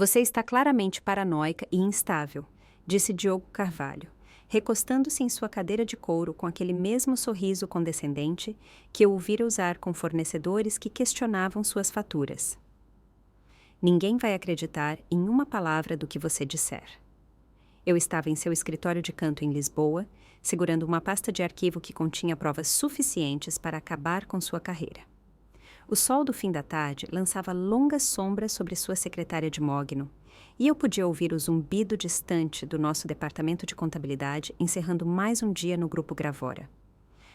Você está claramente paranoica e instável, disse Diogo Carvalho, recostando-se em sua cadeira de couro com aquele mesmo sorriso condescendente que eu ouvira usar com fornecedores que questionavam suas faturas. Ninguém vai acreditar em uma palavra do que você disser. Eu estava em seu escritório de canto em Lisboa, segurando uma pasta de arquivo que continha provas suficientes para acabar com sua carreira. O sol do fim da tarde lançava longas sombras sobre sua secretária de mogno, e eu podia ouvir o zumbido distante do nosso departamento de contabilidade encerrando mais um dia no Grupo Gravora.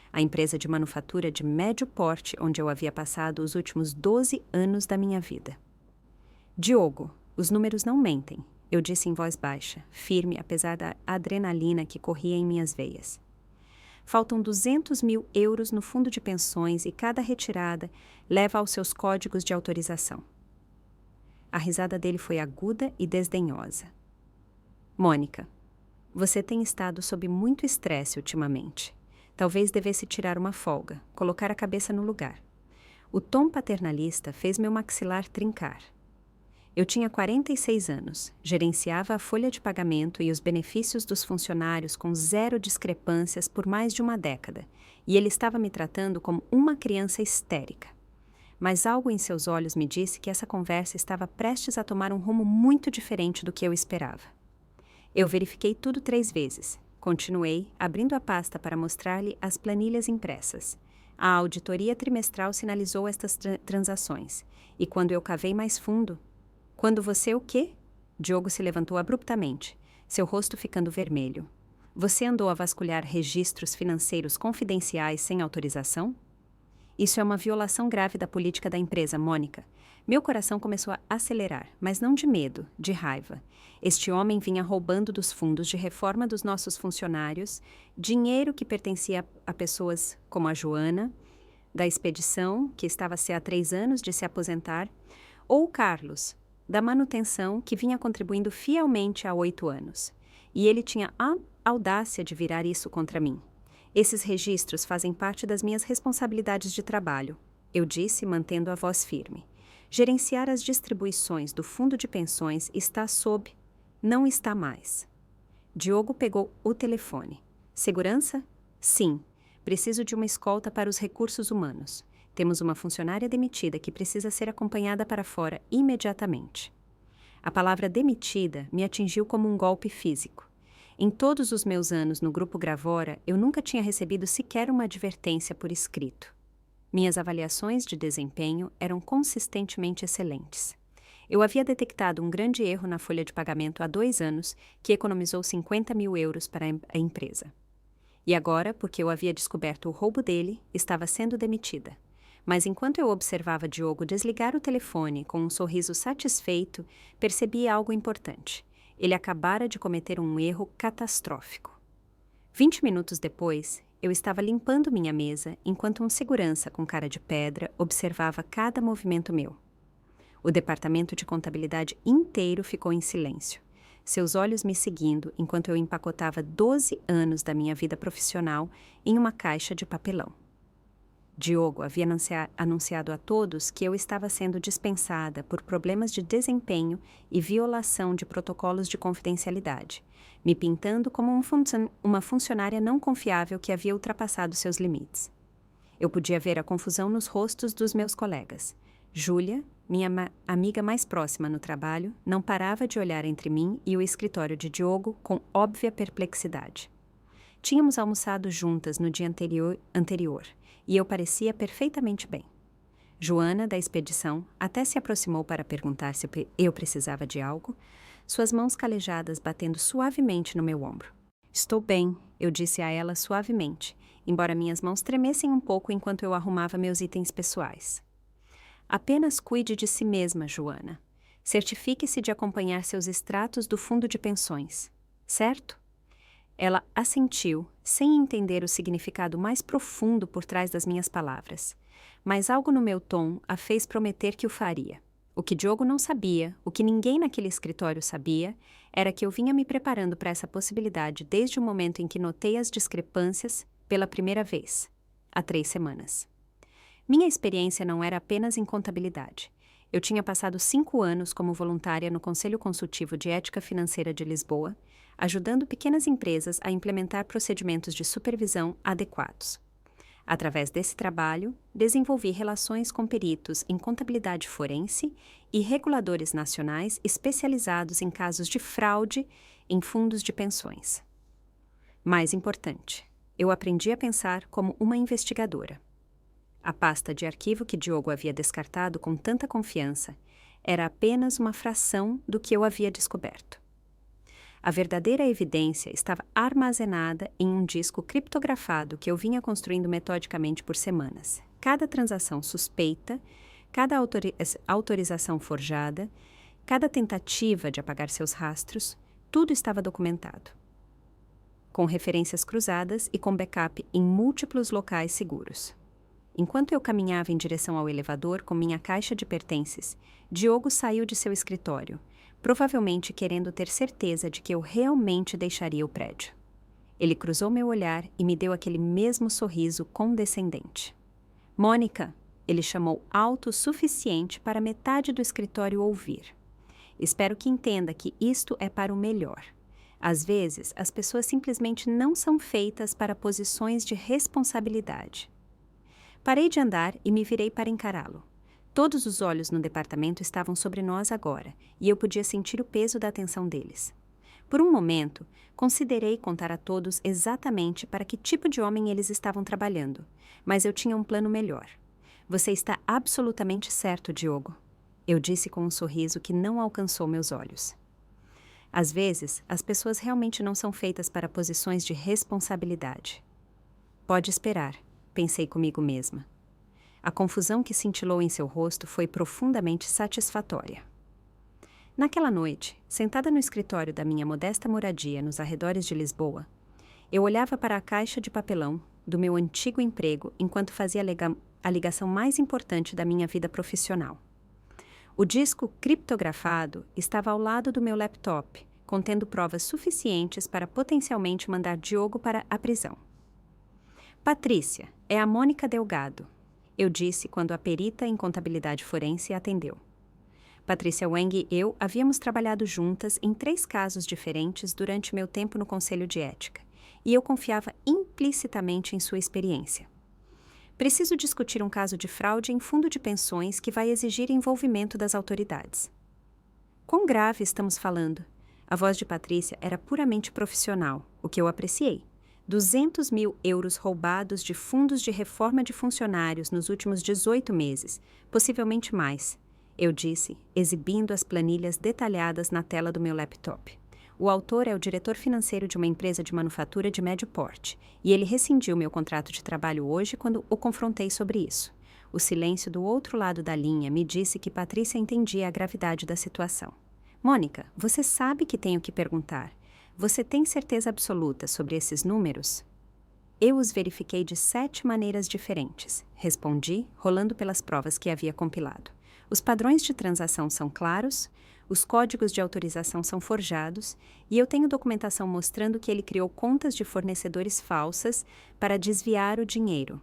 A empresa de manufatura de médio porte onde eu havia passado os últimos 12 anos da minha vida. Diogo, os números não mentem, eu disse em voz baixa, firme apesar da adrenalina que corria em minhas veias. Faltam 200 mil euros no fundo de pensões e cada retirada leva aos seus códigos de autorização. A risada dele foi aguda e desdenhosa. Mônica, você tem estado sob muito estresse ultimamente. Talvez devesse tirar uma folga, colocar a cabeça no lugar. O tom paternalista fez meu maxilar trincar. Eu tinha 46 anos, gerenciava a folha de pagamento e os benefícios dos funcionários com zero discrepâncias por mais de uma década, e ele estava me tratando como uma criança histérica. Mas algo em seus olhos me disse que essa conversa estava prestes a tomar um rumo muito diferente do que eu esperava. Eu verifiquei tudo 3 vezes. Continuei, abrindo a pasta para mostrar-lhe as planilhas impressas. A auditoria trimestral sinalizou estas transações, e quando eu cavei mais fundo... Quando você o quê? Diogo se levantou abruptamente, seu rosto ficando vermelho. Você andou a vasculhar registros financeiros confidenciais sem autorização? Isso é uma violação grave da política da empresa, Mônica. Meu coração começou a acelerar, mas não de medo, de raiva. Este homem vinha roubando dos fundos de reforma dos nossos funcionários, dinheiro que pertencia a pessoas como a Joana, da expedição, que estava-se há 3 anos de se aposentar, ou o Carlos, da manutenção, que vinha contribuindo fielmente há 8 anos. E ele tinha a audácia de virar isso contra mim. Esses registros fazem parte das minhas responsabilidades de trabalho, eu disse, mantendo a voz firme. Gerenciar as distribuições do fundo de pensões está sob... Não está mais. Diogo pegou o telefone. Segurança? Sim. Preciso de uma escolta para os recursos humanos. Temos uma funcionária demitida que precisa ser acompanhada para fora imediatamente. A palavra demitida me atingiu como um golpe físico. Em todos os meus anos no Grupo Gravora, eu nunca tinha recebido sequer uma advertência por escrito. Minhas avaliações de desempenho eram consistentemente excelentes. Eu havia detectado um grande erro na folha de pagamento há 2 anos que economizou 50 mil euros para a empresa. E agora, porque eu havia descoberto o roubo dele, estava sendo demitida. Mas enquanto eu observava Diogo desligar o telefone com um sorriso satisfeito, percebi algo importante. Ele acabara de cometer um erro catastrófico. 20 minutos depois, eu estava limpando minha mesa enquanto um segurança com cara de pedra observava cada movimento meu. O departamento de contabilidade inteiro ficou em silêncio, seus olhos me seguindo enquanto eu empacotava 12 anos da minha vida profissional em uma caixa de papelão. Diogo havia anunciado a todos que eu estava sendo dispensada por problemas de desempenho e violação de protocolos de confidencialidade, me pintando como uma funcionária não confiável que havia ultrapassado seus limites. Eu podia ver a confusão nos rostos dos meus colegas. Júlia, minha amiga mais próxima no trabalho, não parava de olhar entre mim e o escritório de Diogo com óbvia perplexidade. Tínhamos almoçado juntas no dia anterior e eu parecia perfeitamente bem. Joana, da expedição, até se aproximou para perguntar se eu precisava de algo, suas mãos calejadas batendo suavemente no meu ombro. Estou bem, eu disse a ela suavemente, embora minhas mãos tremessem um pouco enquanto eu arrumava meus itens pessoais. Apenas cuide de si mesma, Joana. Certifique-se de acompanhar seus extratos do fundo de pensões, certo? Ela assentiu, sem entender o significado mais profundo por trás das minhas palavras. Mas algo no meu tom a fez prometer que o faria. O que Diogo não sabia, o que ninguém naquele escritório sabia, era que eu vinha me preparando para essa possibilidade desde o momento em que notei as discrepâncias pela primeira vez, há 3 semanas. Minha experiência não era apenas em contabilidade. Eu tinha passado 5 anos como voluntária no Conselho Consultivo de Ética Financeira de Lisboa, ajudando pequenas empresas a implementar procedimentos de supervisão adequados. Através desse trabalho, desenvolvi relações com peritos em contabilidade forense e reguladores nacionais especializados em casos de fraude em fundos de pensões. Mais importante, eu aprendi a pensar como uma investigadora. A pasta de arquivo que Diogo havia descartado com tanta confiança era apenas uma fração do que eu havia descoberto. A verdadeira evidência estava armazenada em um disco criptografado que eu vinha construindo metodicamente por semanas. Cada transação suspeita, cada autorização forjada, cada tentativa de apagar seus rastros, tudo estava documentado, com referências cruzadas e com backup em múltiplos locais seguros. Enquanto eu caminhava em direção ao elevador com minha caixa de pertences, Diogo saiu de seu escritório, provavelmente querendo ter certeza de que eu realmente deixaria o prédio. Ele cruzou meu olhar e me deu aquele mesmo sorriso condescendente. Mônica, ele chamou alto o suficiente para metade do escritório ouvir. Espero que entenda que isto é para o melhor. Às vezes, as pessoas simplesmente não são feitas para posições de responsabilidade. Parei de andar e me virei para encará-lo. Todos os olhos no departamento estavam sobre nós agora, e eu podia sentir o peso da atenção deles. Por um momento, considerei contar a todos exatamente para que tipo de homem eles estavam trabalhando, mas eu tinha um plano melhor. Você está absolutamente certo, Diogo, eu disse com um sorriso que não alcançou meus olhos. Às vezes, as pessoas realmente não são feitas para posições de responsabilidade. Pode esperar, pensei comigo mesma. A confusão que cintilou em seu rosto foi profundamente satisfatória. Naquela noite, sentada no escritório da minha modesta moradia nos arredores de Lisboa, eu olhava para a caixa de papelão do meu antigo emprego enquanto fazia a ligação mais importante da minha vida profissional. O disco criptografado estava ao lado do meu laptop, contendo provas suficientes para potencialmente mandar Diogo para a prisão. Patrícia, é a Mônica Delgado, eu disse quando a perita em contabilidade forense atendeu. Patrícia Weng e eu havíamos trabalhado juntas em 3 casos diferentes durante meu tempo no Conselho de Ética, e eu confiava implicitamente em sua experiência. Preciso discutir um caso de fraude em fundo de pensões que vai exigir envolvimento das autoridades. Quão grave estamos falando? A voz de Patrícia era puramente profissional, o que eu apreciei. 200 mil euros roubados de fundos de reforma de funcionários nos últimos 18 meses, possivelmente mais, eu disse, exibindo as planilhas detalhadas na tela do meu laptop. O autor é o diretor financeiro de uma empresa de manufatura de médio porte, e ele rescindiu meu contrato de trabalho hoje quando o confrontei sobre isso. O silêncio do outro lado da linha me disse que Patrícia entendia a gravidade da situação. Mônica, você sabe que tenho que perguntar. Você tem certeza absoluta sobre esses números? Eu os verifiquei de 7 maneiras diferentes, respondi, rolando pelas provas que havia compilado. Os padrões de transação são claros, os códigos de autorização são forjados, e eu tenho documentação mostrando que ele criou contas de fornecedores falsas para desviar o dinheiro.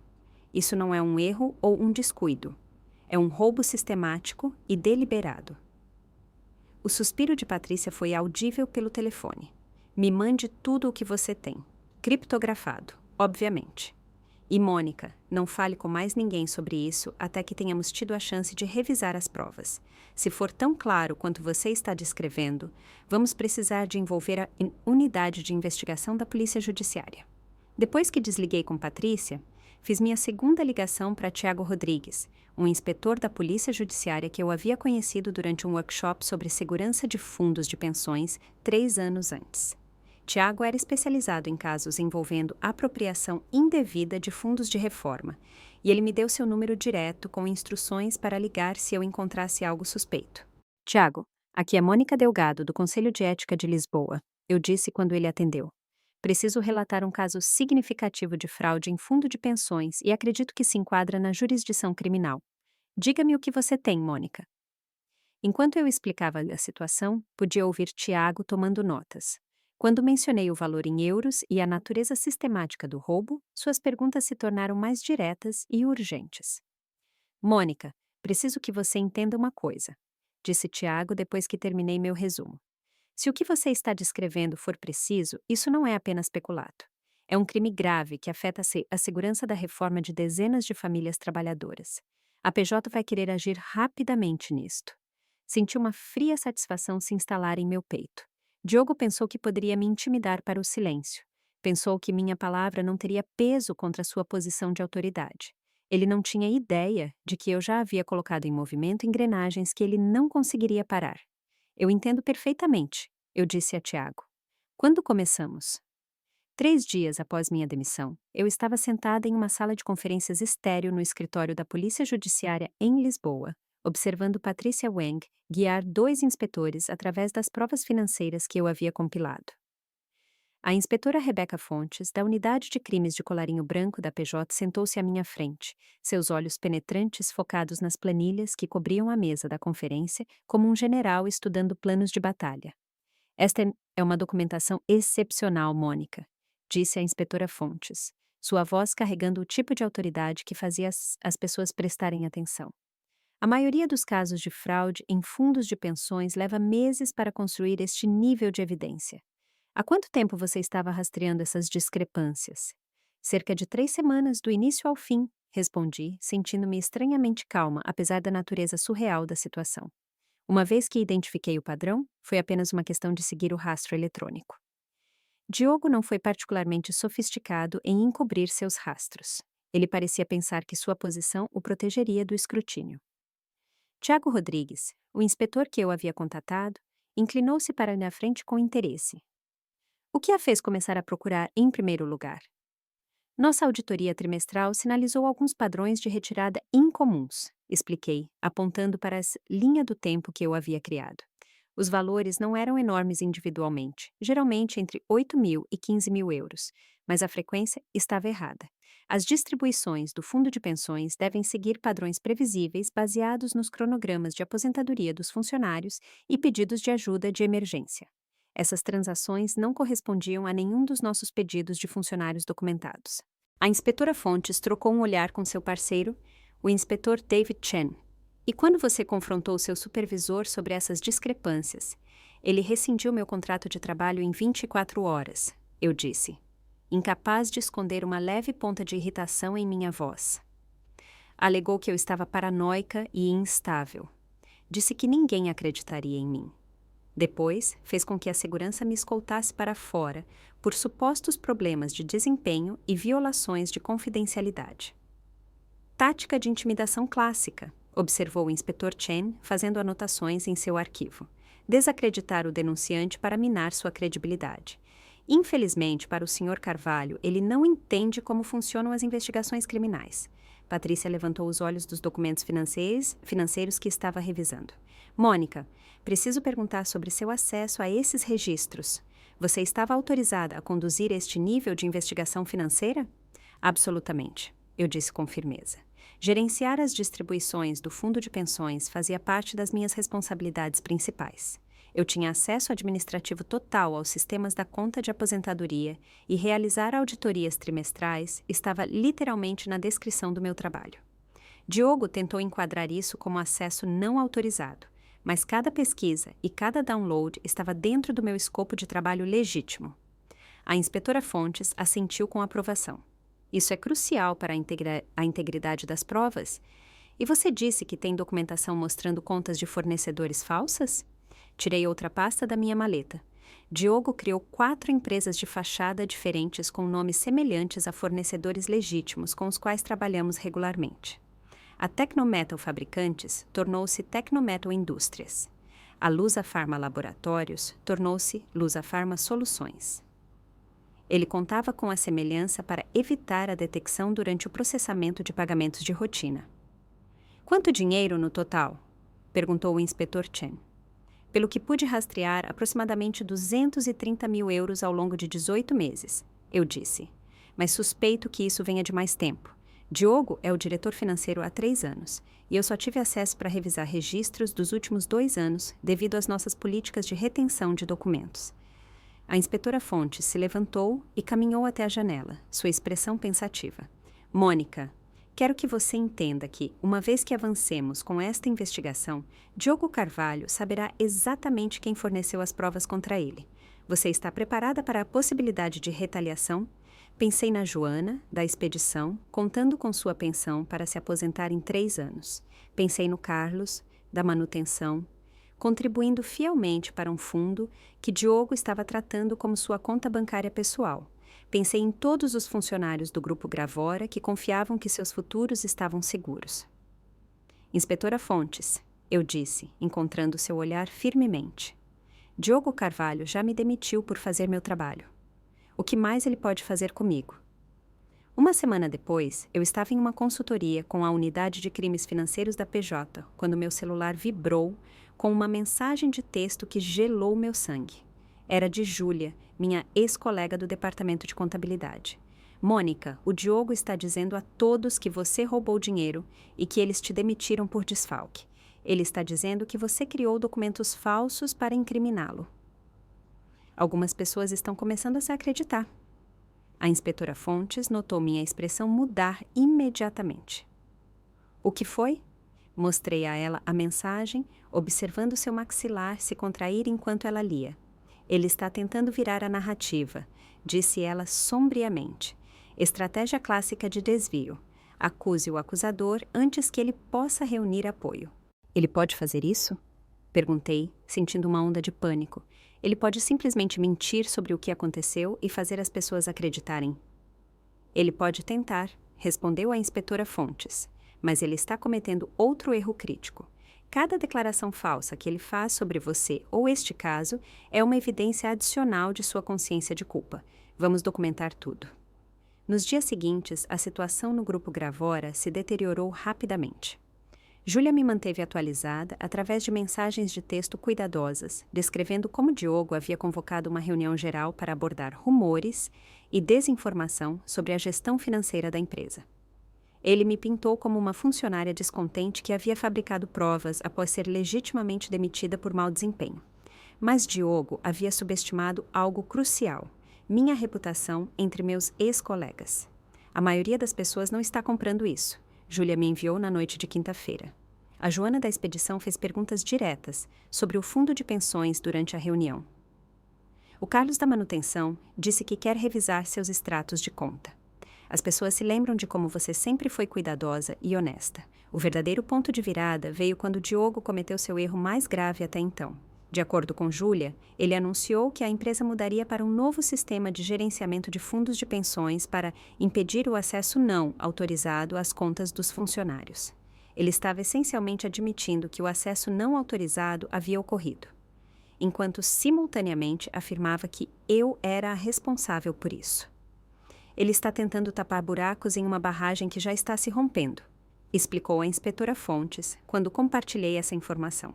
Isso não é um erro ou um descuido. É um roubo sistemático e deliberado. O suspiro de Patrícia foi audível pelo telefone. Me mande tudo o que você tem. Criptografado, obviamente. E Mônica, não fale com mais ninguém sobre isso até que tenhamos tido a chance de revisar as provas. Se for tão claro quanto você está descrevendo, vamos precisar de envolver a unidade de investigação da Polícia Judiciária. Depois que desliguei com Patrícia, fiz minha segunda ligação para Tiago Rodrigues, um inspetor da Polícia Judiciária que eu havia conhecido durante um workshop sobre segurança de fundos de pensões 3 anos antes. Tiago era especializado em casos envolvendo apropriação indevida de fundos de reforma, e ele me deu seu número direto com instruções para ligar se eu encontrasse algo suspeito. Tiago, aqui é Mônica Delgado, do Conselho de Ética de Lisboa, eu disse quando ele atendeu. Preciso relatar um caso significativo de fraude em fundo de pensões e acredito que se enquadra na jurisdição criminal. Diga-me o que você tem, Mônica. Enquanto eu explicava a situação, podia ouvir Tiago tomando notas. Quando mencionei o valor em euros e a natureza sistemática do roubo, suas perguntas se tornaram mais diretas e urgentes. Mônica, Preciso que você entenda uma coisa, disse Tiago depois que terminei meu resumo. Se o que você está descrevendo for preciso, isso não é apenas peculato. É um crime grave que afeta a segurança da reforma de dezenas de famílias trabalhadoras. A PJ vai querer agir rapidamente nisto. Senti uma fria satisfação se instalar em meu peito. Diogo pensou que poderia me intimidar para o silêncio. Pensou que minha palavra não teria peso contra sua posição de autoridade. Ele não tinha ideia de que eu já havia colocado em movimento engrenagens que ele não conseguiria parar. Eu entendo perfeitamente, eu disse a Tiago. Quando começamos? 3 dias após minha demissão, eu estava sentada em uma sala de conferências estéril no escritório da Polícia Judiciária em Lisboa, observando Patrícia Wang guiar 2 inspetores através das provas financeiras que eu havia compilado. A inspetora Rebeca Fontes, da Unidade de Crimes de Colarinho Branco da PJ, sentou-se à minha frente, seus olhos penetrantes focados nas planilhas que cobriam a mesa da conferência, como um general estudando planos de batalha. Esta é uma documentação excepcional, Mônica, disse a inspetora Fontes, sua voz carregando o tipo de autoridade que fazia as pessoas prestarem atenção. A maioria dos casos de fraude em fundos de pensões leva meses para construir este nível de evidência. Há quanto tempo você estava rastreando essas discrepâncias? Cerca de 3 semanas, do início ao fim, respondi, sentindo-me estranhamente calma, apesar da natureza surreal da situação. Uma vez que identifiquei o padrão, foi apenas uma questão de seguir o rastro eletrônico. Diogo não foi particularmente sofisticado em encobrir seus rastros. Ele parecia pensar que sua posição o protegeria do escrutínio. Tiago Rodrigues, o inspetor que eu havia contatado, inclinou-se para minha frente com interesse. O que a fez começar a procurar em primeiro lugar? Nossa auditoria trimestral sinalizou alguns padrões de retirada incomuns, expliquei, apontando para a linha do tempo que eu havia criado. Os valores não eram enormes individualmente, geralmente entre 8 mil e 15 mil euros, mas a frequência estava errada. As distribuições do fundo de pensões devem seguir padrões previsíveis baseados nos cronogramas de aposentadoria dos funcionários e pedidos de ajuda de emergência. Essas transações não correspondiam a nenhum dos nossos pedidos de funcionários documentados. A inspetora Fontes trocou um olhar com seu parceiro, o inspetor David Chen. E quando você confrontou seu supervisor sobre essas discrepâncias, ele rescindiu meu contrato de trabalho em 24 horas, eu disse, incapaz de esconder uma leve ponta de irritação em minha voz. Alegou que eu estava paranoica e instável. Disse que ninguém acreditaria em mim. Depois, fez com que a segurança me escoltasse para fora por supostos problemas de desempenho e violações de confidencialidade. Tática de intimidação clássica, observou o inspetor Chen, fazendo anotações em seu arquivo. Desacreditar o denunciante para minar sua credibilidade. Infelizmente, para o Sr. Carvalho, ele não entende como funcionam as investigações criminais. Patrícia levantou os olhos dos documentos financeiros que estava revisando. Mônica, preciso perguntar sobre seu acesso a esses registros. Você estava autorizada a conduzir este nível de investigação financeira? Absolutamente, eu disse com firmeza. Gerenciar as distribuições do fundo de pensões fazia parte das minhas responsabilidades principais. Eu tinha acesso administrativo total aos sistemas da conta de aposentadoria e realizar auditorias trimestrais estava literalmente na descrição do meu trabalho. Diogo tentou enquadrar isso como acesso não autorizado, mas cada pesquisa e cada download estava dentro do meu escopo de trabalho legítimo. A inspetora Fontes assentiu com aprovação. Isso é crucial para a integridade das provas? E você disse que tem documentação mostrando contas de fornecedores falsas? Tirei outra pasta da minha maleta. Diogo criou 4 empresas de fachada diferentes com nomes semelhantes a fornecedores legítimos com os quais trabalhamos regularmente. A Tecnometal Fabricantes tornou-se Tecnometal Indústrias. A Lusa Pharma Laboratórios tornou-se Lusa Pharma Soluções. Ele contava com a semelhança para evitar a detecção durante o processamento de pagamentos de rotina. Quanto dinheiro no total? Perguntou o inspetor Chen. Pelo que pude rastrear, aproximadamente 230 mil euros ao longo de 18 meses, eu disse. Mas suspeito que isso venha de mais tempo. Diogo é o diretor financeiro há 3 anos, e eu só tive acesso para revisar registros dos últimos 2 anos devido às nossas políticas de retenção de documentos. A inspetora Fontes se levantou e caminhou até a janela, sua expressão pensativa. Mônica, Quero que você entenda que, uma vez que avancemos com esta investigação, Diogo Carvalho saberá exatamente quem forneceu as provas contra ele. Você está preparada para a possibilidade de retaliação? Pensei na Joana, da expedição, contando com sua pensão para se aposentar em 3 anos. Pensei no Carlos, da manutenção, contribuindo fielmente para um fundo que Diogo estava tratando como sua conta bancária pessoal. Pensei em todos os funcionários do Grupo Gravora que confiavam que seus futuros estavam seguros. Inspetora Fontes, eu disse, encontrando seu olhar firmemente. Diogo Carvalho já me demitiu por fazer meu trabalho. O que mais ele pode fazer comigo? Uma semana depois, eu estava em uma consultoria com a Unidade de Crimes Financeiros da PJ, quando meu celular vibrou com uma mensagem de texto que gelou meu sangue. Era de Júlia, minha ex-colega do Departamento de Contabilidade. Mônica, o Diogo está dizendo a todos que você roubou dinheiro e que eles te demitiram por desfalque. Ele está dizendo que você criou documentos falsos para incriminá-lo. Algumas pessoas estão começando a se acreditar. A inspetora Fontes notou minha expressão mudar imediatamente. O que foi? Mostrei a ela a mensagem, observando seu maxilar se contrair enquanto ela lia. Ele está tentando virar a narrativa, disse ela sombriamente. Estratégia clássica de desvio. Acuse o acusador antes que ele possa reunir apoio. Ele pode fazer isso? Perguntei, sentindo uma onda de pânico. Ele pode simplesmente mentir sobre o que aconteceu e fazer as pessoas acreditarem. Ele pode tentar, respondeu a inspetora Fontes, mas ele está cometendo outro erro crítico. Cada declaração falsa que ele faz sobre você ou este caso é uma evidência adicional de sua consciência de culpa. Vamos documentar tudo. Nos dias seguintes, a situação no Grupo Gravora se deteriorou rapidamente. Júlia me manteve atualizada através de mensagens de texto cuidadosas, descrevendo como Diogo havia convocado uma reunião geral para abordar rumores e desinformação sobre a gestão financeira da empresa. Ele me pintou como uma funcionária descontente que havia fabricado provas após ser legitimamente demitida por mau desempenho. Mas Diogo havia subestimado algo crucial: minha reputação entre meus ex-colegas. A maioria das pessoas não está comprando isso. Júlia me enviou na noite de quinta-feira. A Joana da expedição fez perguntas diretas sobre o fundo de pensões durante a reunião. O Carlos da manutenção disse que quer revisar seus extratos de conta. As pessoas se lembram de como você sempre foi cuidadosa e honesta. O verdadeiro ponto de virada veio quando Diogo cometeu seu erro mais grave até então. De acordo com Júlia, ele anunciou que a empresa mudaria para um novo sistema de gerenciamento de fundos de pensões para impedir o acesso não autorizado às contas dos funcionários. Ele estava essencialmente admitindo que o acesso não autorizado havia ocorrido, enquanto simultaneamente afirmava que eu era a responsável por isso. Ele está tentando tapar buracos em uma barragem que já está se rompendo, explicou a inspetora Fontes quando compartilhei essa informação.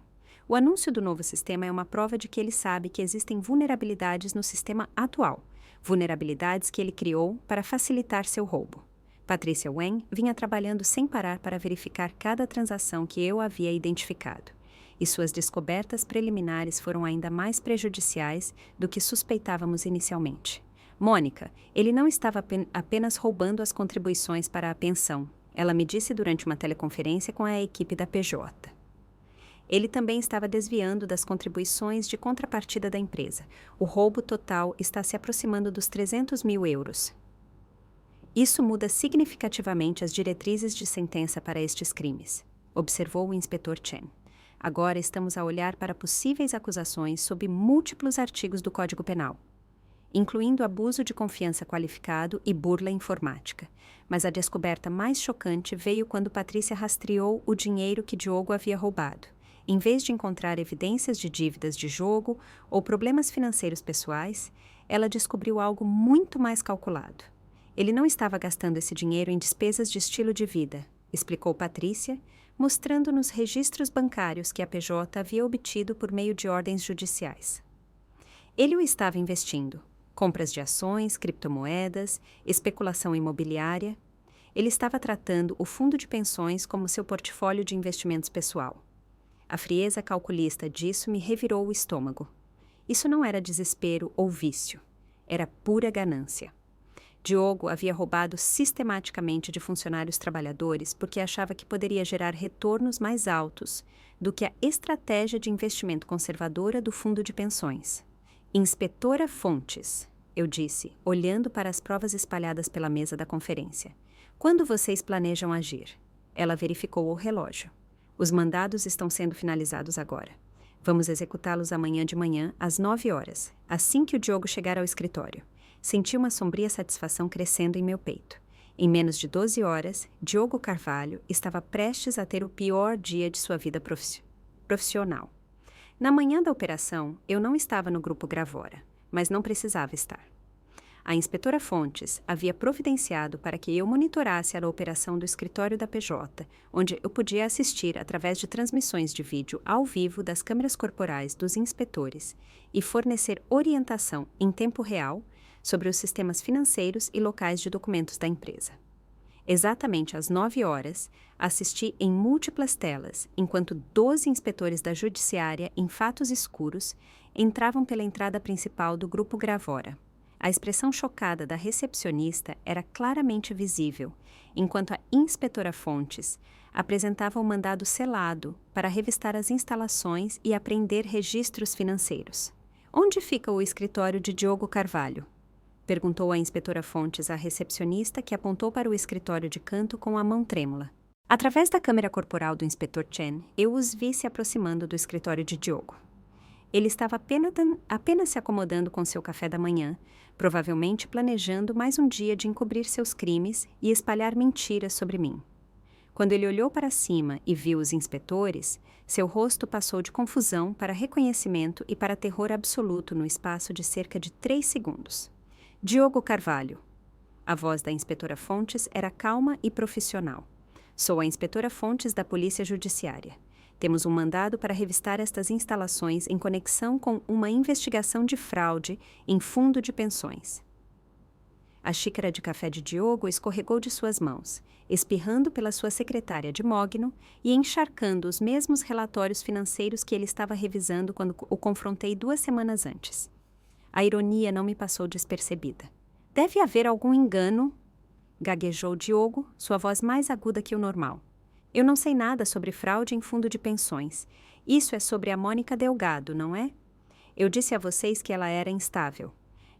O anúncio do novo sistema é uma prova de que ele sabe que existem vulnerabilidades no sistema atual, vulnerabilidades que ele criou para facilitar seu roubo. Patrícia Wen vinha trabalhando sem parar para verificar cada transação que eu havia identificado, e suas descobertas preliminares foram ainda mais prejudiciais do que suspeitávamos inicialmente. Mônica, ele não estava apenas roubando as contribuições para a pensão, ela me disse durante uma teleconferência com a equipe da PJ. Ele também estava desviando das contribuições de contrapartida da empresa. O roubo total está se aproximando dos 300 mil euros. Isso muda significativamente as diretrizes de sentença para estes crimes, observou o inspetor Chen. Agora estamos a olhar para possíveis acusações sob múltiplos artigos do Código Penal, incluindo abuso de confiança qualificado e burla informática. Mas a descoberta mais chocante veio quando Patrícia rastreou o dinheiro que Diogo havia roubado. Em vez de encontrar evidências de dívidas de jogo ou problemas financeiros pessoais, ela descobriu algo muito mais calculado. Ele não estava gastando esse dinheiro em despesas de estilo de vida, explicou Patrícia, mostrando nos registros bancários que a PJ havia obtido por meio de ordens judiciais. Ele o estava investindo: compras de ações, criptomoedas, especulação imobiliária. Ele estava tratando o fundo de pensões como seu portfólio de investimentos pessoal. A frieza calculista disso me revirou o estômago. Isso não era desespero ou vício. Era pura ganância. Diogo havia roubado sistematicamente de funcionários trabalhadores porque achava que poderia gerar retornos mais altos do que a estratégia de investimento conservadora do fundo de pensões. Inspetora Fontes, eu disse, olhando para as provas espalhadas pela mesa da conferência. Quando vocês planejam agir? Ela verificou o relógio. Os mandados estão sendo finalizados agora. Vamos executá-los amanhã de manhã, às 9 horas, assim que o Diogo chegar ao escritório. Senti uma sombria satisfação crescendo em meu peito. Em menos de 12 horas, Diogo Carvalho estava prestes a ter o pior dia de sua vida profissional. Na manhã da operação, eu não estava no grupo Gravora, mas não precisava estar. A inspetora Fontes havia providenciado para que eu monitorasse a operação do escritório da PJ, onde eu podia assistir através de transmissões de vídeo ao vivo das câmeras corporais dos inspetores e fornecer orientação em tempo real sobre os sistemas financeiros e locais de documentos da empresa. Exatamente às 9 horas, assisti em múltiplas telas, enquanto 12 inspetores da Judiciária, em fatos escuros, entravam pela entrada principal do Grupo Gravora. A expressão chocada da recepcionista era claramente visível, enquanto a inspetora Fontes apresentava um mandado selado para revistar as instalações e apreender registros financeiros. Onde fica o escritório de Diogo Carvalho? Perguntou a inspetora Fontes à recepcionista, que apontou para o escritório de canto com a mão trêmula. Através da câmera corporal do inspetor Chen, eu os vi se aproximando do escritório de Diogo. Ele estava apenas se acomodando com seu café da manhã, provavelmente planejando mais um dia de encobrir seus crimes e espalhar mentiras sobre mim. Quando ele olhou para cima e viu os inspetores, seu rosto passou de confusão para reconhecimento e para terror absoluto no espaço de cerca de 3 segundos. Diogo Carvalho. A voz da inspetora Fontes era calma e profissional. Sou a inspetora Fontes da Polícia Judiciária. Temos um mandado para revistar estas instalações em conexão com uma investigação de fraude em fundo de pensões. A xícara de café de Diogo escorregou de suas mãos, espirrando pela sua secretária de mogno e encharcando os mesmos relatórios financeiros que ele estava revisando quando o confrontei 2 semanas antes. A ironia não me passou despercebida. Deve haver algum engano, gaguejou Diogo, sua voz mais aguda que o normal. Eu não sei nada sobre fraude em fundo de pensões. Isso é sobre a Mônica Delgado, não é? Eu disse a vocês que ela era instável.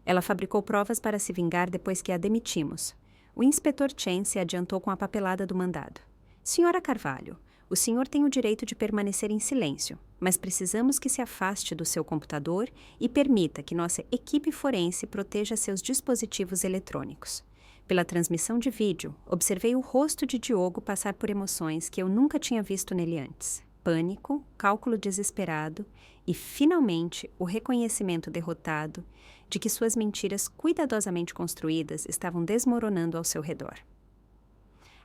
Ela fabricou provas para se vingar depois que a demitimos. O inspetor Chen se adiantou com a papelada do mandado. Senhora Carvalho, o senhor tem o direito de permanecer em silêncio, mas precisamos que se afaste do seu computador e permita que nossa equipe forense proteja seus dispositivos eletrônicos. Pela transmissão de vídeo, observei o rosto de Diogo passar por emoções que eu nunca tinha visto nele antes. Pânico, cálculo desesperado e, finalmente, o reconhecimento derrotado de que suas mentiras cuidadosamente construídas estavam desmoronando ao seu redor.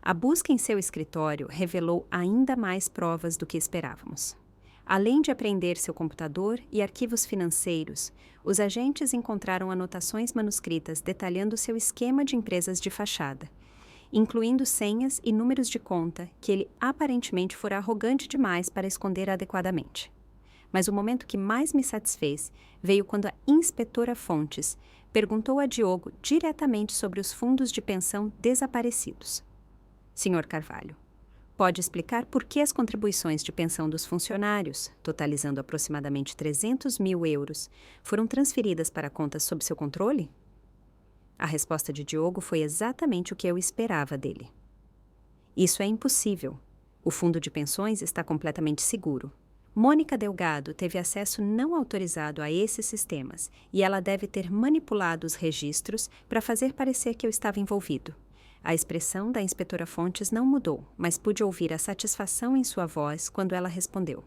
A busca em seu escritório revelou ainda mais provas do que esperávamos. Além de apreender seu computador e arquivos financeiros, os agentes encontraram anotações manuscritas detalhando seu esquema de empresas de fachada, incluindo senhas e números de conta que ele aparentemente fora arrogante demais para esconder adequadamente. Mas o momento que mais me satisfez veio quando a inspetora Fontes perguntou a Diogo diretamente sobre os fundos de pensão desaparecidos. Senhor Carvalho, pode explicar por que as contribuições de pensão dos funcionários, totalizando aproximadamente 300 mil euros, foram transferidas para contas sob seu controle? A resposta de Diogo foi exatamente o que eu esperava dele. Isso é impossível. O fundo de pensões está completamente seguro. Mônica Delgado teve acesso não autorizado a esses sistemas e ela deve ter manipulado os registros para fazer parecer que eu estava envolvido. A expressão da inspetora Fontes não mudou, mas pude ouvir a satisfação em sua voz quando ela respondeu.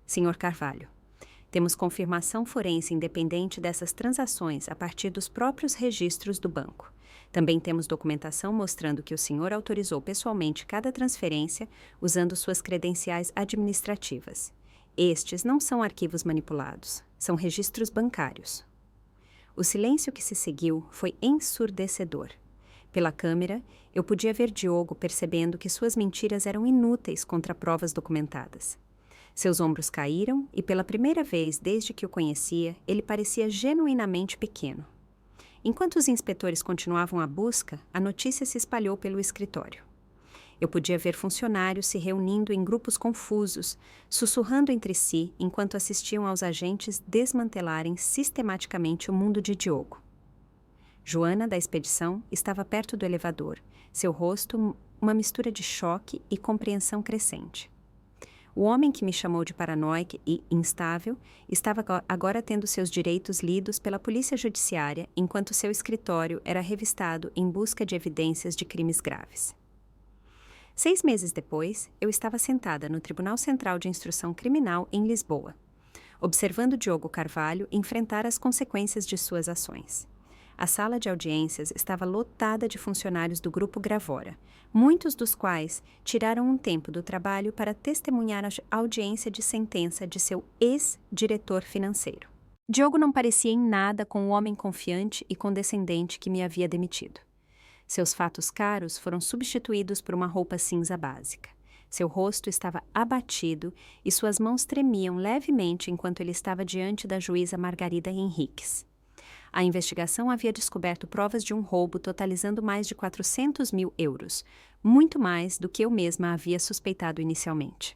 Senhor Carvalho, temos confirmação forense independente dessas transações a partir dos próprios registros do banco. Também temos documentação mostrando que o senhor autorizou pessoalmente cada transferência usando suas credenciais administrativas. Estes não são arquivos manipulados, são registros bancários. O silêncio que se seguiu foi ensurdecedor. Pela câmera, eu podia ver Diogo percebendo que suas mentiras eram inúteis contra provas documentadas. Seus ombros caíram e, pela primeira vez desde que o conhecia, ele parecia genuinamente pequeno. Enquanto os inspetores continuavam a busca, a notícia se espalhou pelo escritório. Eu podia ver funcionários se reunindo em grupos confusos, sussurrando entre si enquanto assistiam aos agentes desmantelarem sistematicamente o mundo de Diogo. Joana, da expedição, estava perto do elevador, seu rosto uma mistura de choque e compreensão crescente. O homem que me chamou de paranoica e instável estava agora tendo seus direitos lidos pela polícia judiciária enquanto seu escritório era revistado em busca de evidências de crimes graves. 6 meses depois, eu estava sentada no Tribunal Central de Instrução Criminal em Lisboa, observando Diogo Carvalho enfrentar as consequências de suas ações. A sala de audiências estava lotada de funcionários do Grupo Gravora, muitos dos quais tiraram um tempo do trabalho para testemunhar a audiência de sentença de seu ex-diretor financeiro. Diogo não parecia em nada com o homem confiante e condescendente que me havia demitido. Seus fatos caros foram substituídos por uma roupa cinza básica. Seu rosto estava abatido e suas mãos tremiam levemente enquanto ele estava diante da juíza Margarida Henriques. A investigação havia descoberto provas de um roubo totalizando mais de 400 mil euros, muito mais do que eu mesma havia suspeitado inicialmente.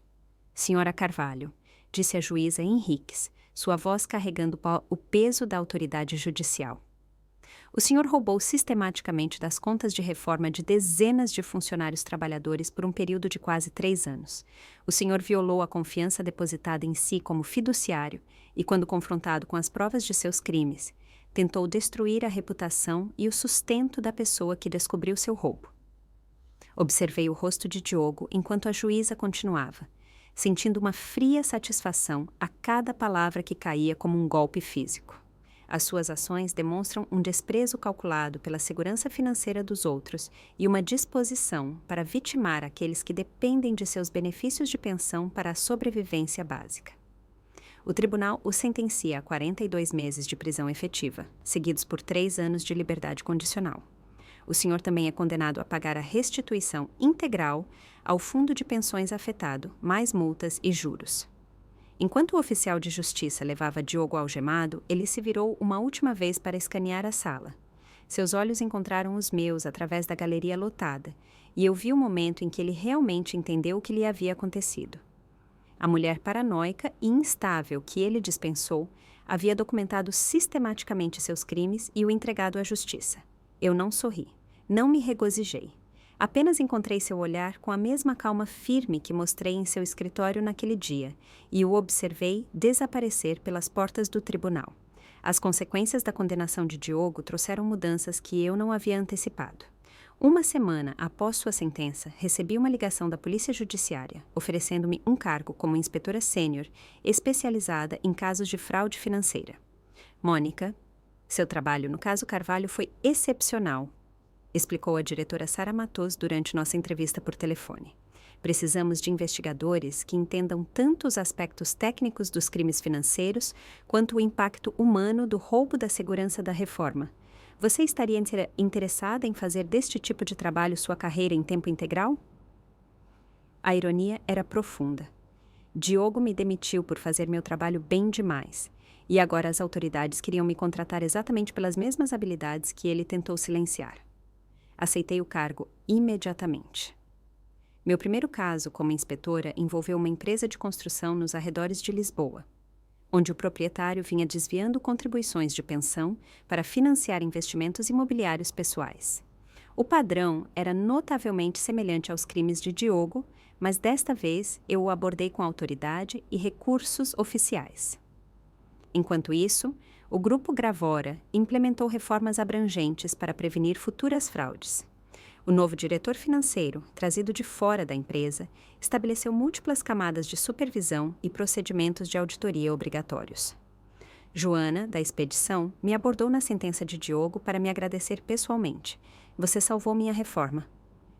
Senhora Carvalho, disse a juíza Henriques, sua voz carregando o peso da autoridade judicial. O senhor roubou sistematicamente das contas de reforma de dezenas de funcionários trabalhadores por um período de quase 3 anos. O senhor violou a confiança depositada em si como fiduciário e, quando confrontado com as provas de seus crimes, tentou destruir a reputação e o sustento da pessoa que descobriu seu roubo. Observei o rosto de Diogo enquanto a juíza continuava, sentindo uma fria satisfação a cada palavra que caía como um golpe físico. As suas ações demonstram um desprezo calculado pela segurança financeira dos outros e uma disposição para vitimar aqueles que dependem de seus benefícios de pensão para a sobrevivência básica. O tribunal o sentencia a 42 meses de prisão efetiva, seguidos por 3 anos de liberdade condicional. O senhor também é condenado a pagar a restituição integral ao fundo de pensões afetado, mais multas e juros. Enquanto o oficial de justiça levava Diogo algemado, ele se virou uma última vez para escanear a sala. Seus olhos encontraram os meus através da galeria lotada, e eu vi o momento em que ele realmente entendeu o que lhe havia acontecido. A mulher paranoica e instável que ele dispensou havia documentado sistematicamente seus crimes e o entregado à justiça. Eu não sorri, não me regozijei. Apenas encontrei seu olhar com a mesma calma firme que mostrei em seu escritório naquele dia e o observei desaparecer pelas portas do tribunal. As consequências da condenação de Diogo trouxeram mudanças que eu não havia antecipado. 1 semana após sua sentença, recebi uma ligação da Polícia Judiciária, oferecendo-me um cargo como inspetora sênior, especializada em casos de fraude financeira. Mônica, seu trabalho no caso Carvalho foi excepcional, explicou a diretora Sara Matos durante nossa entrevista por telefone. Precisamos de investigadores que entendam tanto os aspectos técnicos dos crimes financeiros quanto o impacto humano do roubo da segurança da reforma. Você estaria interessada em fazer deste tipo de trabalho sua carreira em tempo integral? A ironia era profunda. Diogo me demitiu por fazer meu trabalho bem demais, e agora as autoridades queriam me contratar exatamente pelas mesmas habilidades que ele tentou silenciar. Aceitei o cargo imediatamente. Meu primeiro caso como inspetora envolveu uma empresa de construção nos arredores de Lisboa, onde o proprietário vinha desviando contribuições de pensão para financiar investimentos imobiliários pessoais. O padrão era notavelmente semelhante aos crimes de Diogo, mas desta vez eu o abordei com autoridade e recursos oficiais. Enquanto isso, o Grupo Gravora implementou reformas abrangentes para prevenir futuras fraudes. O novo diretor financeiro, trazido de fora da empresa, estabeleceu múltiplas camadas de supervisão e procedimentos de auditoria obrigatórios. Joana, da expedição, me abordou na sentença de Diogo para me agradecer pessoalmente. Você salvou minha reforma,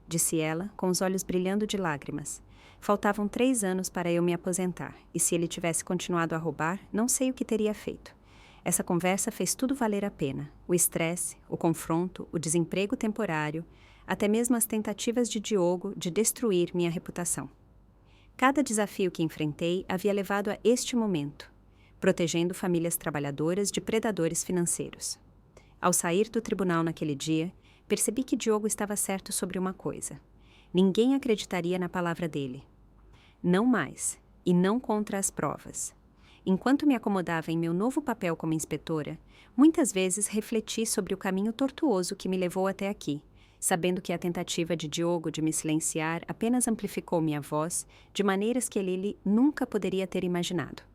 disse ela, com os olhos brilhando de lágrimas. Faltavam 3 anos para eu me aposentar, e se ele tivesse continuado a roubar, não sei o que teria feito. Essa conversa fez tudo valer a pena. O estresse, o confronto, o desemprego temporário, até mesmo as tentativas de Diogo de destruir minha reputação. Cada desafio que enfrentei havia levado a este momento, protegendo famílias trabalhadoras de predadores financeiros. Ao sair do tribunal naquele dia, percebi que Diogo estava certo sobre uma coisa. Ninguém acreditaria na palavra dele. Não mais, e não contra as provas. Enquanto me acomodava em meu novo papel como inspetora, muitas vezes refleti sobre o caminho tortuoso que me levou até aqui, sabendo que a tentativa de Diogo de me silenciar apenas amplificou minha voz de maneiras que ele nunca poderia ter imaginado.